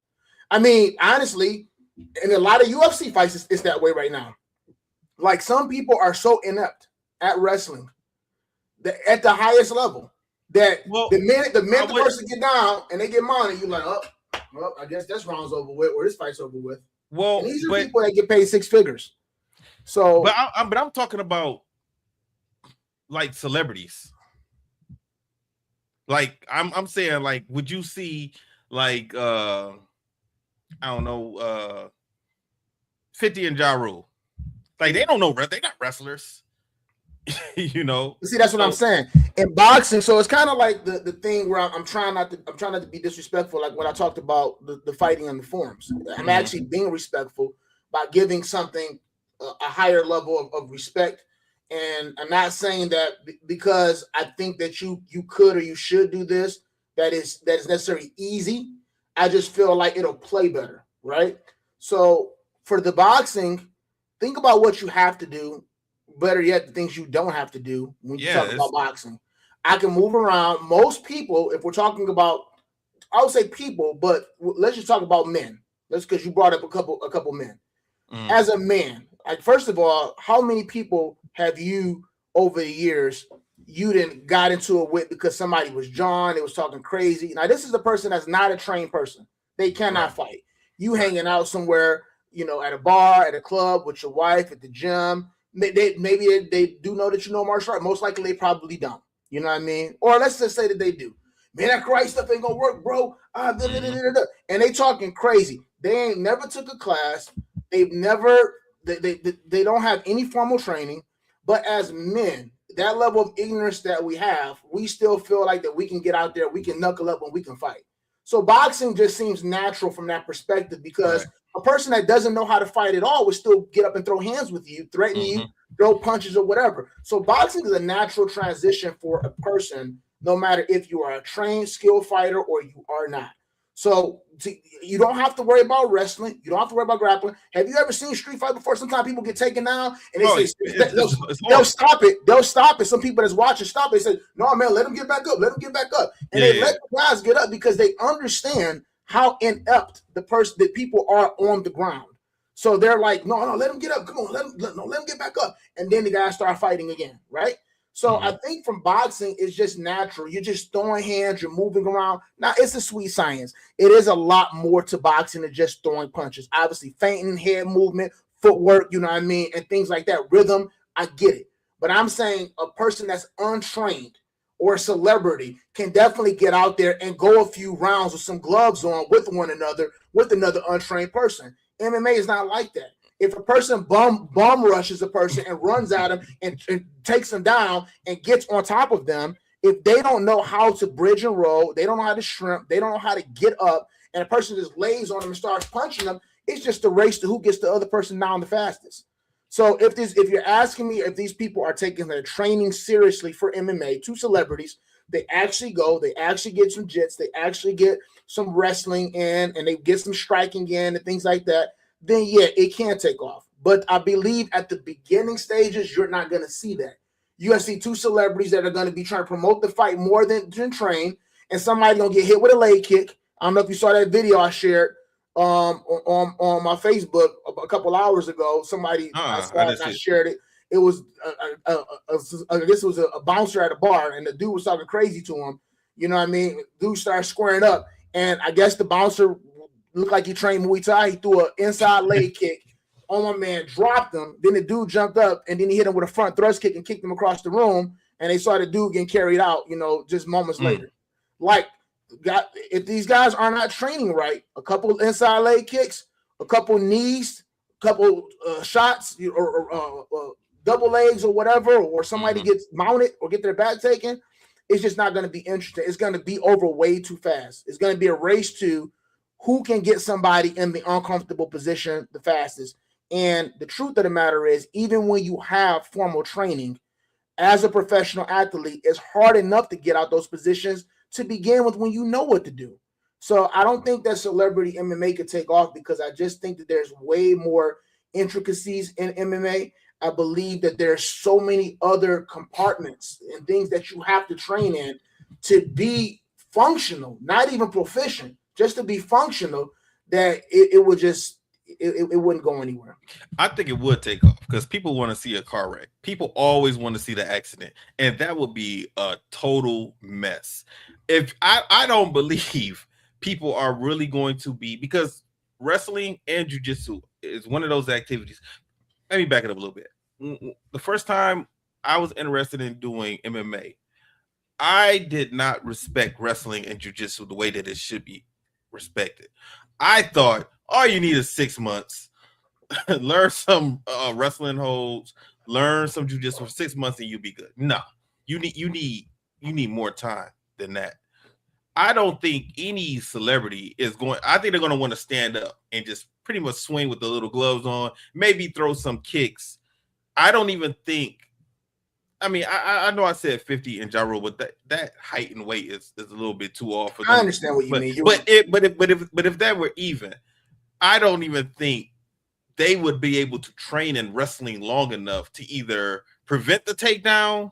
I mean, honestly, in a lot of UFC fights, it's that way right now. Like some people are so inept at wrestling that at the highest level that the minute the person get down and they get mounted, you're like, well, I guess this round's over with, or this fight's over with. Well, and these are people that get paid six figures. So, but I'm talking about like celebrities. Like I'm saying, like, would you see like I don't know, 50 and Ja Rule? Like they don't know, they're not wrestlers. You know. See, that's what I'm saying. In boxing, so it's kind of like the thing where I'm trying not to be disrespectful, like when I talked about the fighting on the forums. I'm actually being respectful by giving something a higher level of respect. And I'm not saying that because I think that you could or you should do this, that is necessarily easy. I just feel like it'll play better, right? So for the boxing, think about what you have to do. Better yet, the things you don't have to do when you talk about boxing. I can move around. Most people, if we're talking about, I would say people, but let's just talk about men. That's because you brought up a couple men. As a man, like first of all, how many people have you over the years you didn't got into it with because somebody was John, they was talking crazy. Now, this is the person that's not a trained person. They cannot fight. You hanging out somewhere, you know, at a bar, at a club with your wife, at the gym. Maybe they do know that you know martial art. Most likely they probably don't. You know what I mean? Or let's just say that they do. Man, that karate stuff ain't gonna work, bro. And they talking crazy. They ain't never took a class. They've never, they don't have any formal training. But as men, that level of ignorance that we have, we still feel like that we can get out there, we can knuckle up and we can fight. So boxing just seems natural from that perspective because a person that doesn't know how to fight at all would still get up and throw hands with you, threaten you, throw punches or whatever. So boxing is a natural transition for a person, no matter if you are a trained, skilled fighter or you are not. So you don't have to worry about wrestling. You don't have to worry about grappling. Have you ever seen street fight before? Sometimes people get taken down and they say they'll stop it. They'll stop it. Some people that's watching stop it. They say, no, man, let them get back up. Let them get back up. And they let the guys get up because they understand how inept the people are on the ground. So they're like, no, let them get up. Come on, let them get back up. And then the guys start fighting again, right? So I think from boxing, it's just natural. You're just throwing hands, you're moving around. Now, it's a sweet science. It is a lot more to boxing than just throwing punches. Obviously, feinting, head movement, footwork, you know what I mean, and things like that. Rhythm, I get it. But I'm saying a person that's untrained or a celebrity can definitely get out there and go a few rounds with some gloves on with one another, with another untrained person. MMA is not like that. If a person bum rushes a person and runs at them and takes them down and gets on top of them, if they don't know how to bridge and roll, they don't know how to shrimp, they don't know how to get up, and a person just lays on them and starts punching them, it's just a race to who gets the other person down the fastest. So if you're asking me if these people are taking their training seriously for MMA, two celebrities, they actually go, they actually get some jits, they actually get some wrestling in, and they get some striking in and things like that, then yeah, it can take off. But I believe at the beginning stages, you're not going to see that. You're going to see two celebrities that are going to be trying to promote the fight more than train, and somebody's going to get hit with a leg kick. I don't know if you saw that video I shared on my Facebook a couple hours ago. Somebody I shared it. It was I guess it was a bouncer at a bar, and the dude was talking crazy to him. You know what I mean? Dude started squaring up, and I guess the bouncer looked like he trained Muay Thai. He threw an inside leg kick on my man, dropped him. Then the dude jumped up, and then he hit him with a front thrust kick and kicked him across the room. And they saw the dude getting carried out, you know, just moments later. Like, if these guys are not training right, a couple inside leg kicks, a couple knees, a couple shots, or double legs or whatever, or somebody gets mounted or get their back taken, it's just not going to be interesting. It's going to be over way too fast. It's going to be a race to who can get somebody in the uncomfortable position the fastest. And the truth of the matter is, even when you have formal training as a professional athlete, it's hard enough to get out those positions to begin with when you know what to do. So I don't think that celebrity MMA could take off because I just think that there's way more intricacies in MMA. I believe that there's so many other compartments and things that you have to train in to be functional, not even proficient, just to be functional, that it would just, it wouldn't go anywhere. I think it would take off because people want to see a car wreck. People always want to see the accident, and that would be a total mess. If I don't believe people are really going to be, because wrestling and jiu-jitsu is one of those activities. Let me back it up a little bit. The first time I was interested in doing MMA, I did not respect wrestling and jiu-jitsu the way that it should be respected. I thought all you need is 6 months, learn some wrestling holds, learn some jiu-jitsu for 6 months, and you'll be good. No, you need more time than that. I don't think any celebrity is going. I think they're going to want to stand up and just pretty much swing with the little gloves on, maybe throw some kicks. I don't even think. I mean, I know I said 50 in Ja Rule, but that height and weight is a little bit too off for them. I understand what you mean. But if that were even, I don't even think they would be able to train in wrestling long enough to either prevent the takedown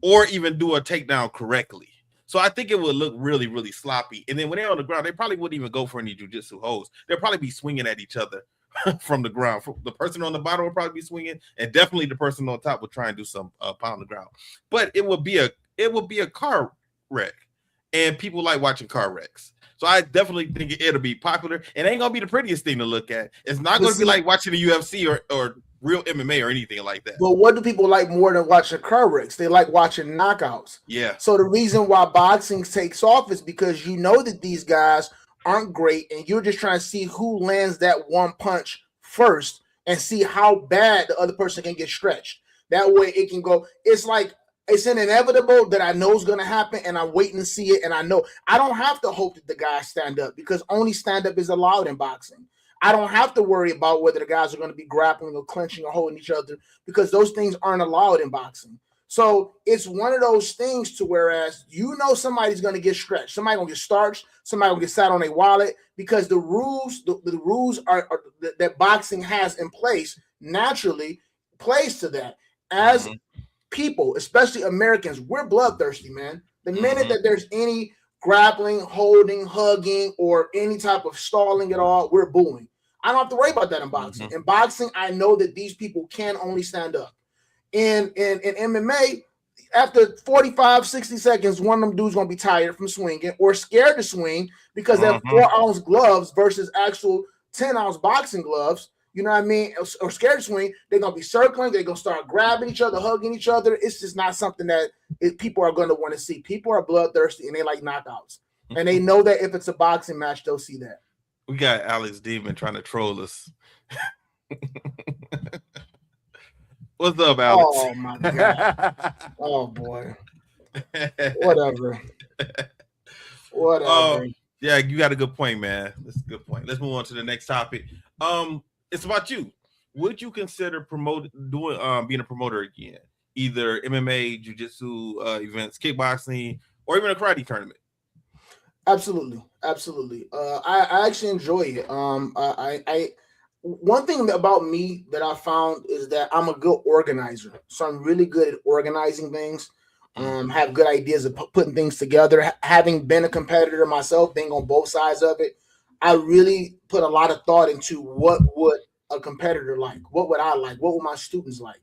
or even do a takedown correctly. So I think it would look really, really sloppy. And then when they're on the ground, they probably wouldn't even go for any jiu-jitsu holds. They'll probably be swinging at each other from the ground. The person on the bottom will probably be swinging, and definitely the person on top will try and do some pound the ground. But it would be a car wreck, and people like watching car wrecks. So I definitely think it'll be popular. It ain't gonna be the prettiest thing to look at. It's not gonna be like watching the UFC or real MMA or anything like that. But what do people like more than watching car wrecks? They like watching knockouts. Yeah. So the reason why boxing takes off is because you know that these guys aren't great, and you're just trying to see who lands that one punch first and see how bad the other person can get stretched. That way it can go. It's like it's an inevitable that I know is going to happen, and I'm waiting to see it. And I know I don't have to hope that the guys stand up because only stand up is allowed in boxing. I don't have to worry about whether the guys are going to be grappling or clenching or holding each other because those things aren't allowed in boxing. So it's one of those things to whereas you know somebody's going to get stretched, somebody going to get starched, somebody going to get sat on a wallet because the rules, the rules are that boxing has in place naturally plays to that. As people, especially Americans, we're bloodthirsty, man. The minute that there's any grappling, holding, hugging, or any type of stalling at all, we're booing. I don't have to worry about that in boxing. In boxing, I know that these people can only stand up. In MMA, after 45, 60 seconds, one of them dudes going to be tired from swinging or scared to swing because they're 4-ounce gloves versus actual 10-ounce boxing gloves. You know what I mean? Or scared to swing. They're going to be circling. They're going to start grabbing each other, hugging each other. It's just not something that people are going to want to see. People are bloodthirsty, and they like knockouts. And they know that if it's a boxing match, they'll see that. We got Alex Demon trying to troll us. What's up, Alex? Oh, my God. Oh, boy. Whatever. Yeah, you got a good point, man. That's a good point. Let's move on to the next topic. It's about you. Would you consider being a promoter again? Either MMA, jiu-jitsu events, kickboxing, or even a karate tournament? Absolutely. I actually enjoy it. One thing about me that I found is that I'm a good organizer. So I'm really good at organizing things. Have good ideas of putting things together. Having been a competitor myself, being on both sides of it, I really put a lot of thought into what would a competitor like? What would I like? What would my students like?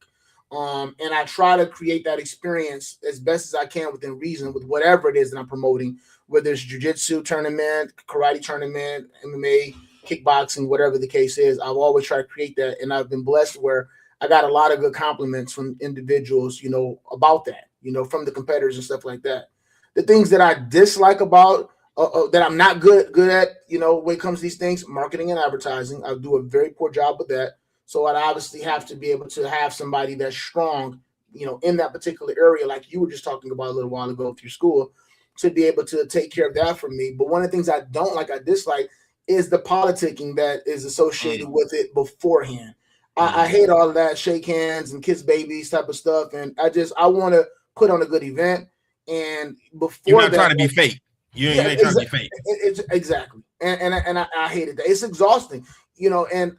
And I try to create that experience as best as I can within reason with whatever it is that I'm promoting, whether it's jiu-jitsu tournament, karate tournament, MMA, kickboxing, whatever the case is. I've always tried to create that, and I've been blessed where I got a lot of good compliments from individuals, about that, from the competitors and stuff like that. The things that I dislike about that I'm not good at, when it comes to these things, marketing and advertising. I do a very poor job with that. So I'd obviously have to be able to have somebody that's strong, in that particular area, like you were just talking about a little while ago with your school, to be able to take care of that for me. But one of the things I don't like, I dislike, is the politicking that is associated with it beforehand. I hate all of that, shake hands and kiss babies type of stuff. And I want to put on a good event. And before you're not trying to be fake. You ain't trying to be fake. Exactly. And I hated that. It's exhausting, and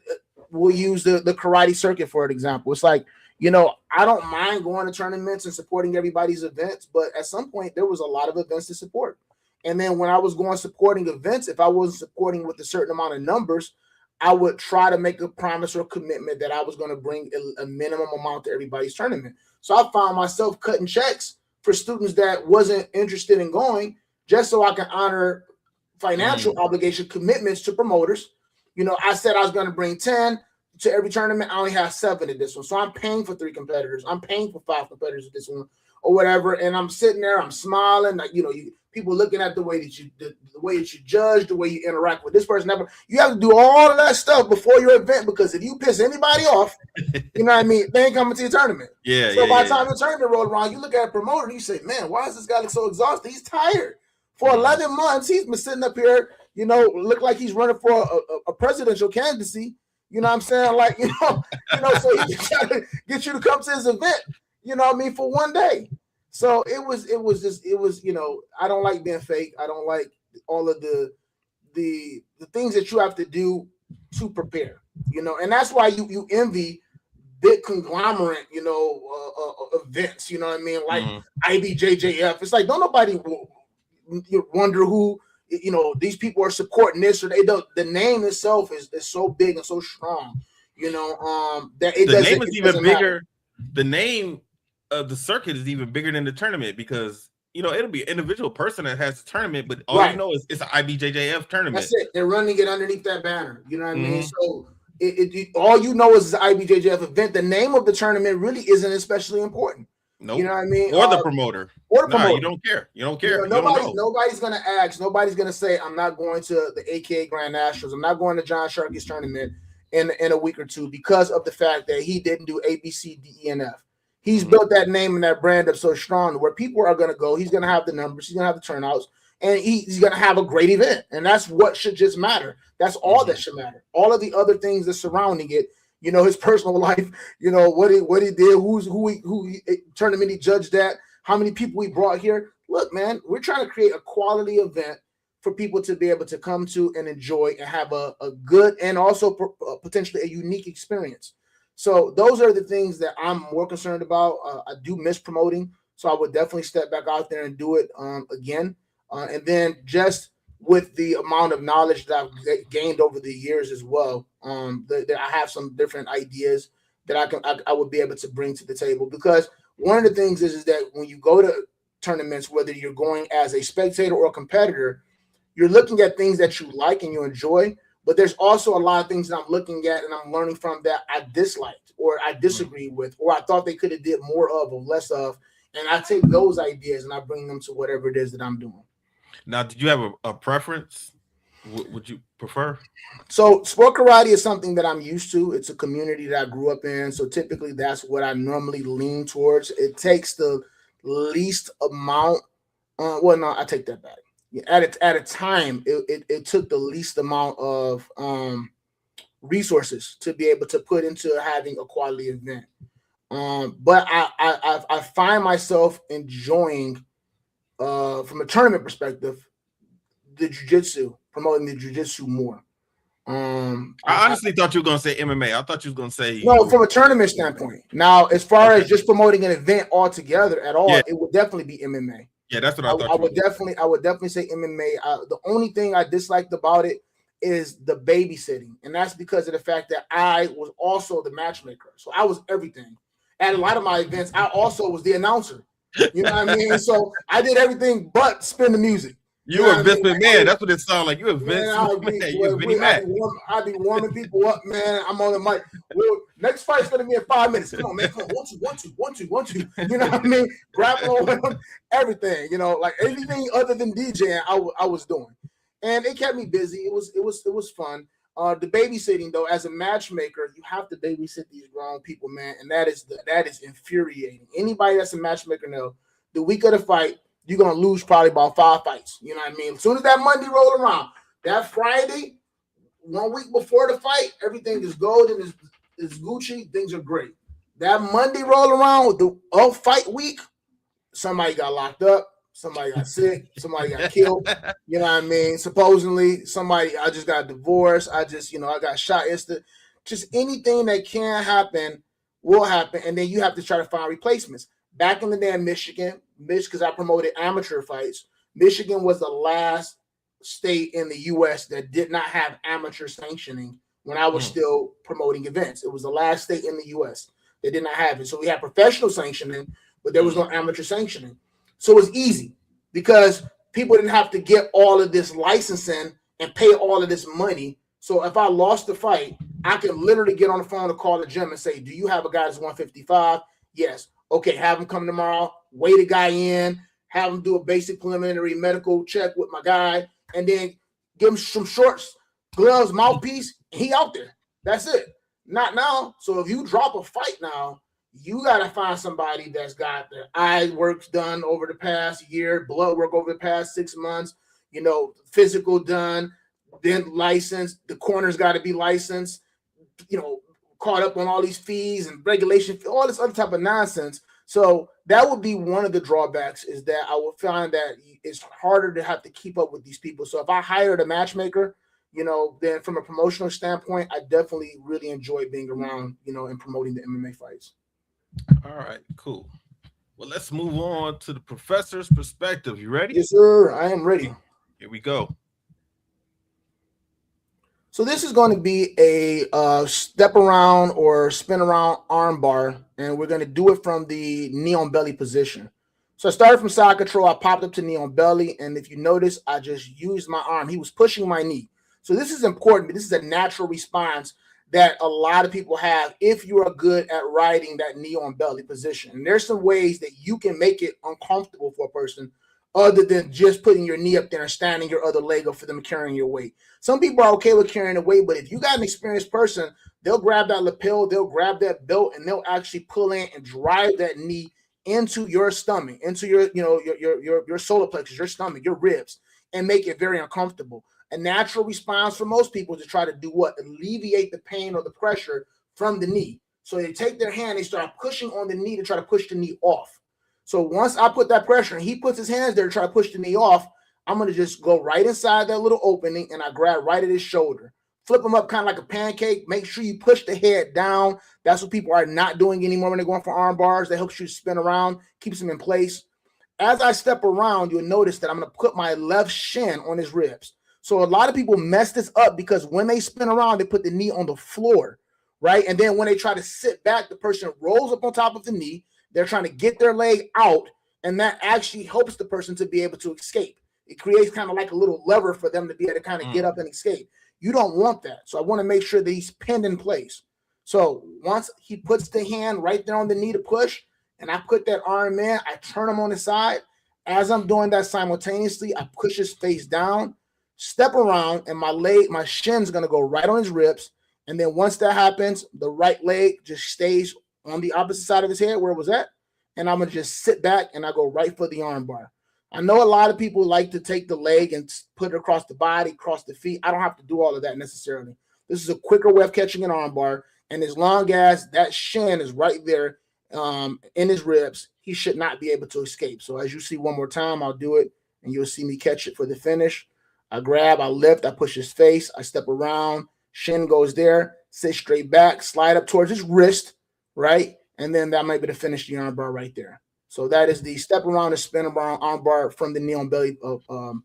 we'll use the karate circuit for an example. It's like, I don't mind going to tournaments and supporting everybody's events, but at some point there was a lot of events to support. And then when I was going supporting events, if I wasn't supporting with a certain amount of numbers, I would try to make a promise or commitment that I was going to bring a minimum amount to everybody's tournament. So I found myself cutting checks for students that wasn't interested in going, just so I can honor financial obligation commitments to promoters. I said I was going to bring 10 to every tournament. I only have 7 at this one. So I'm paying for 3 competitors. I'm paying for 5 competitors at this one or whatever. And I'm sitting there, I'm smiling, like, people looking at the way that you judge, the way you interact with this person. You have to do all of that stuff before your event, because if you piss anybody off, you know what I mean, they ain't coming to your tournament. So by the time the tournament rolls around, you look at a promoter and you say, man, why is this guy look so exhausted? He's tired. For 11 months, he's been sitting up here, look like he's running for a presidential candidacy. You know what I'm saying? Like, so he trying to get you to come to his event, for one day. So it was, I don't like being fake. I don't like all of the things that you have to do to prepare, and that's why you envy big conglomerate, events, like IBJJF. It's like, don't nobody wonder who, these people are supporting this, or the name itself is so big and so strong, that it the name is even bigger. The name of the circuit is even bigger than the tournament, because it'll be an individual person that has the tournament, but all you know is it's an IBJJF tournament. That's it. They're running it underneath that banner. You know what I mean? So all you know is the IBJJF event. The name of the tournament really isn't especially important. Nope. You know what I mean? Or the promoter. You don't care. You don't care. Nobody's gonna ask. Nobody's gonna say, I'm not going to the AKA Grand Nationals. I'm not going to John Sharkey's tournament in a week or two, because of the fact that he didn't do A, B, C, D, E, and F. He's built that name and that brand up so strong where people are going to go. He's going to have the numbers. He's going to have the turnouts, and he's going to have a great event. And that's what should just matter. That's all that should matter. All of the other things that surrounding it, his personal life, what he did, who tournament he judged at, how many people he brought here. Look, man, we're trying to create a quality event for people to be able to come to and enjoy and have a good and also potentially a unique experience. So those are the things that I'm more concerned about. I do miss promoting, so I would definitely step back out there and do it again. And then just with the amount of knowledge that I've gained over the years as well, that I have some different ideas that I would be able to bring to the table. Because one of the things is that when you go to tournaments, whether you're going as a spectator or a competitor, you're looking at things that you like and you enjoy. But there's also a lot of things that I'm looking at and I'm learning from that I disliked or I disagree with, or I thought they could have did more of or less of. And I take those ideas and I bring them to whatever it is that I'm doing. Now, did you have a preference? Would you prefer? So sport karate is something that I'm used to. It's a community that I grew up in. So typically that's what I normally lean towards. It takes the least amount. I take that back. At a time, it took the least amount of resources to be able to put into having a quality event. But I find myself enjoying, from a tournament perspective, the jiu-jitsu, promoting the jiu-jitsu more. I honestly thought you were going to say MMA. I thought you were going to say no, from a tournament standpoint. Now, as far as just promoting an event altogether at all, it would definitely be MMA. Yeah, that's what I thought. I would definitely say MMA. The only thing I disliked about it is the babysitting, and that's because of the fact that I was also the matchmaker. So I was everything. At a lot of my events, I also was the announcer. You know what I mean? So I did everything but spin the music. You were Vince McMahon. That's what it sounded like. You were Vince McMahon. You were Vinny Mac. I'd be warming people up, man. I'm on the mic. Next fight's gonna be in 5 minutes. Come on, man. Come on. 1, 2, 1, 2. You know what I mean? Grappling, everything. Like anything other than DJing, I was doing, and it kept me busy. It was fun. The babysitting though, as a matchmaker, you have to babysit these grown people, man, and that is infuriating. Anybody that's a matchmaker knows the week of the fight, you're going to lose probably about 5 fights. You know what I mean? As soon as that Monday roll around, that Friday, 1 week before the fight, everything is golden, is Gucci. Things are great. That Monday roll around with the fight week, somebody got locked up, somebody got sick, somebody got killed. You know what I mean? Supposedly, I just got divorced. I got shot instant. Just anything that can happen will happen. And then you have to try to find replacements. Back in the day in Michigan, because I promoted amateur fights, Michigan was the last state in the U.S. that did not have amateur sanctioning when I was still promoting events. It was the last state in the U.S. that did not have it. So we had professional sanctioning, but there was no amateur sanctioning. So it was easy because people didn't have to get all of this licensing and pay all of this money. So if I lost the fight, I could literally get on the phone to call the gym and say, do you have a guy that's 155? Yes. Okay, have him come tomorrow, weigh the guy in, have him do a basic preliminary medical check with my guy, and then give him some shorts, gloves, mouthpiece, he out there. That's it. Not now. So if you drop a fight now, you got to find somebody that's got their eye work done over the past year, blood work over the past 6 months, physical done, then licensed. The corner's got to be licensed, caught up on all these fees and regulation, all this other type of nonsense. So that would be one of the drawbacks, is that I would find that it's harder to have to keep up with these people. So if I hired a matchmaker, then from a promotional standpoint, I definitely really enjoy being around, and promoting the MMA fights. All right, cool. Well, let's move on to the professor's perspective. You ready? Yes, sir. I am ready. Here we go. So this is going to be a step around or spin around arm bar, and we're going to do it from the knee on belly position. So I started from side control. I popped up to knee on belly, and if you notice, I just used my arm. He was pushing my knee. So this is important, but this is a natural response that a lot of people have if you are good at riding that knee on belly position. And there's some ways that you can make it uncomfortable for a person other than just putting your knee up there and standing your other leg up for them carrying your weight. Some people are okay with carrying the weight, but if you got an experienced person, they'll grab that lapel, they'll grab that belt, and they'll actually pull in and drive that knee into your stomach, into your solar plexus, your stomach, your ribs, and make it very uncomfortable. A natural response for most people is to try to do what? Alleviate the pain or the pressure from the knee. So they take their hand, they start pushing on the knee to try to push the knee off. So once I put that pressure and he puts his hands there to try to push the knee off, I'm going to just go right inside that little opening and I grab right at his shoulder. Flip him up kind of like a pancake. Make sure you push the head down. That's what people are not doing anymore when they're going for arm bars. That helps you spin around, keeps them in place. As I step around, you'll notice that I'm going to put my left shin on his ribs. So a lot of people mess this up because when they spin around, they put the knee on the floor, right? And then when they try to sit back, the person rolls up on top of the knee. They're trying to get their leg out, and that actually helps the person to be able to escape. It creates kind of like a little lever for them to be able to kind of get up and escape. You don't want that. So I want to make sure that he's pinned in place. So once he puts the hand right there on the knee to push, and I put that arm in, I turn him on the side. As I'm doing that simultaneously, I push his face down, step around, and my shin's going to go right on his ribs. And then once that happens, the right leg just stays on the opposite side of his head where it was at. And I'm going to just sit back and I go right for the arm bar. I know a lot of people like to take the leg and put it across the body, across the feet. I don't have to do all of that necessarily. This is a quicker way of catching an arm bar. And as long as that shin is right there in his ribs, he should not be able to escape. So as you see one more time, I'll do it and you'll see me catch it for the finish. I grab, I lift, I push his face, I step around, shin goes there, sit straight back, slide up towards his wrist, right? And then that might be to finish the arm bar right there. So that is the step around and spin around arm bar from the knee on belly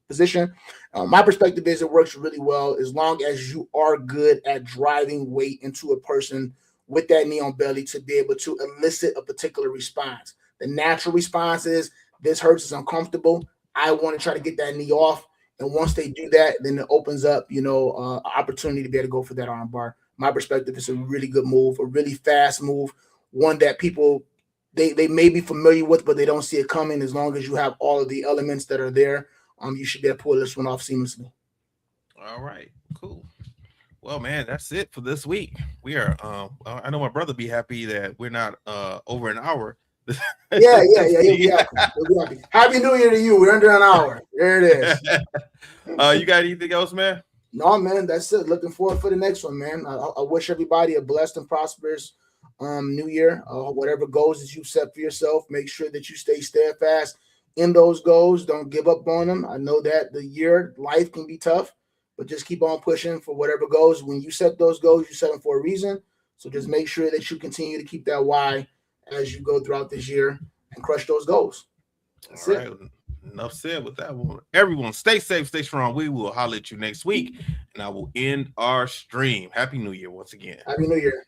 position. My perspective is it works really well as long as you are good at driving weight into a person with that knee on belly to be able to elicit a particular response. The natural response is this hurts, is uncomfortable. I want to try to get that knee off. And once they do that, then it opens up, opportunity to be able to go for that arm bar. My perspective is a really good move, a really fast move, one that people, they may be familiar with, but they don't see it coming. As long as you have all of the elements that are there, you should be able to pull this one off seamlessly. All right, cool. Well, man, that's it for this week. We are, I know my brother be happy that we're not over an hour. Yeah. He'll be happy. Happy New Year to you. We're under an hour. There it is. You got anything else, man? No, man, that's it. Looking forward for the next one, man. I wish everybody a blessed and prosperous New Year. Whatever goals that you set for yourself, make sure that you stay steadfast in those goals. Don't give up on them. I know that life can be tough, but just keep on pushing for whatever goals. When you set those goals, you set them for a reason. So just make sure that you continue to keep that why as you go throughout this year and crush those goals. That's all right. Enough said with that one. Everyone, stay safe, stay strong. We will holler at you next week. and I will end our stream. Happy New Year once again. Happy New Year.